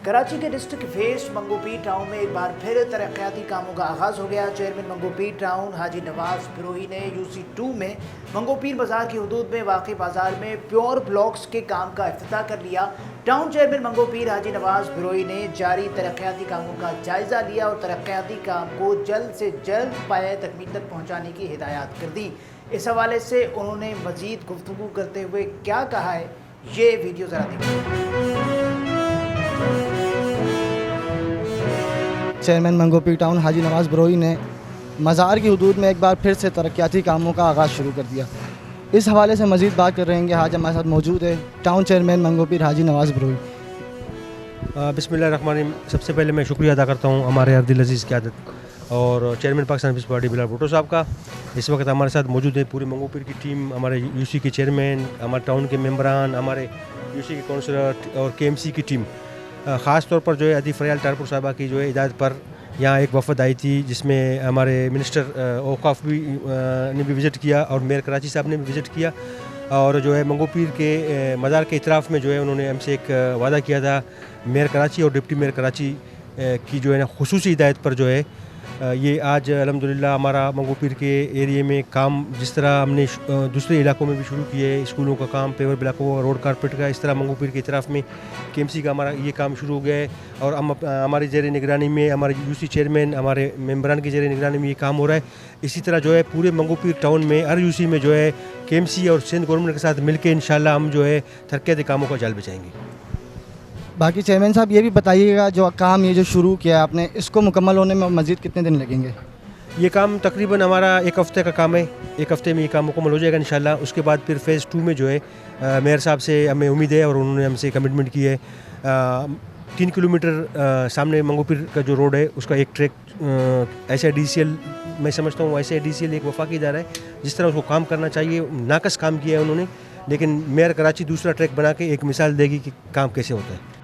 कराची के district waste Manghopir town में एक बार फिर तरक्याती कामों का आगाज़ हो गया। चेयरमैन मंगोपीर टाउन हाजी नवाज बिरोही ने UC2 में मंगोपीर बाजार की हदूद में वाक़ई बाजार में प्योर ब्लॉक्स के काम का इफ्तिताह कर लिया। टाउन चेयरमैन मंगोपीर हाजी नवाज बिरोही ने जारी तरक्याती कामों का जायज़ा लिया और तरक्याती काम को जल्द से जल्द पाए तकमील तक पहुँचाने की हिदायत कर दी। इस हवाले से उन्होंने मज़ीद गुफ्तगू करते हुए क्या कहा है, ये वीडियो ज़रा देखिए। चेयरमैन मंगोपीर टाउन हाजी नवाज बिरोही ने मज़ार की हदूद में एक बार फिर से तरक्याती कामों का आगाज़ शुरू कर दिया। इस हवाले से मज़ीद बात कर रहेंगे। आज हमारे साथ मौजूद है टाउन चेयरमैन मंगोपीर हाजी नवाज बिरोही। बिस्मिल्लाहिर्रहमानिर्रहीम। सबसे पहले मैं शुक्रिया अदा करता हूँ हमारे अर्दिल अजीज़ की आदत और चेयरमैन पाकिस्तान पीपल्स पार्टी बिलाल भुट्टो साहब का। इस वक्त हमारे साथ मौजूद है पूरे मंगोपीर की टीम, हमारे UC के चेयरमैन, हमारे टाउन के मेंबरान, हमारे UC के काउंसलर और KMC की टीम। ख़ास तौर पर जो है अदी फरियाल टारपुर साहबा की जो है हिदायत पर यहाँ एक वफ़द आई थी, जिसमें हमारे मिनिस्टर औक़ाफ़ भी ने भी विज़िट किया और मेयर कराची साहब ने भी विज़िट किया। और जो है मंगोपीर के मज़ार के इतराफ़ में जो है उन्होंने हमसे एक वादा किया था मेयर कराची और डिप्टी मेयर कराची की जो है ना खुसूसी हिदायत पर जो है ये आज अल्हम्दुलिल्लाह हमारा मंगोपीर के एरिए में काम जिस तरह हमने दूसरे इलाकों में भी शुरू किए, स्कूलों का काम, पेवर ब्लॉकों का, रोड कारपेट का, इस तरह मंगोपीर की तरफ में KMC का हमारा ये काम शुरू हो गया है। और हम हमारी ज़ेर निगरानी में हमारे UC चेयरमैन, हमारे मेंबरान की ज़ेर निगरानी में ये काम हो रहा है। इसी तरह जो है पूरे मंगोपीर टाउन में हर UC में जो है KMC और सिंध गवर्नमेंट के साथ मिलकर इंशाल्लाह हम जो है तरक्याती कामों का जाल बिछाएंगे। बाकी चेयरमैन साहब ये भी बताइएगा, जो काम ये जो शुरू किया आपने, इसको मुकम्मल होने में मज़ीद कितने दिन लगेंगे? ये काम तकरीबन हमारा एक हफ़्ते का काम है। एक हफ़्ते में ये काम मुकम्मल हो जाएगा इंशाल्लाह। उसके बाद फिर फ़ेज़ 2 में जो है मेयर साहब से हमें उम्मीद है और उन्होंने हमसे कमिटमेंट की है 3 किलोमीटर सामने मंगोपीर का जो रोड है उसका एक ट्रैक SIDCL, मैं समझता हूँ SIDCL एक वफाकी इदारा है, जिस तरह उसको काम करना चाहिए नाकस काम किया है उन्होंने, लेकिन मेयर कराची दूसरा ट्रैक बना के एक मिसाल देगी कि काम कैसे होता है।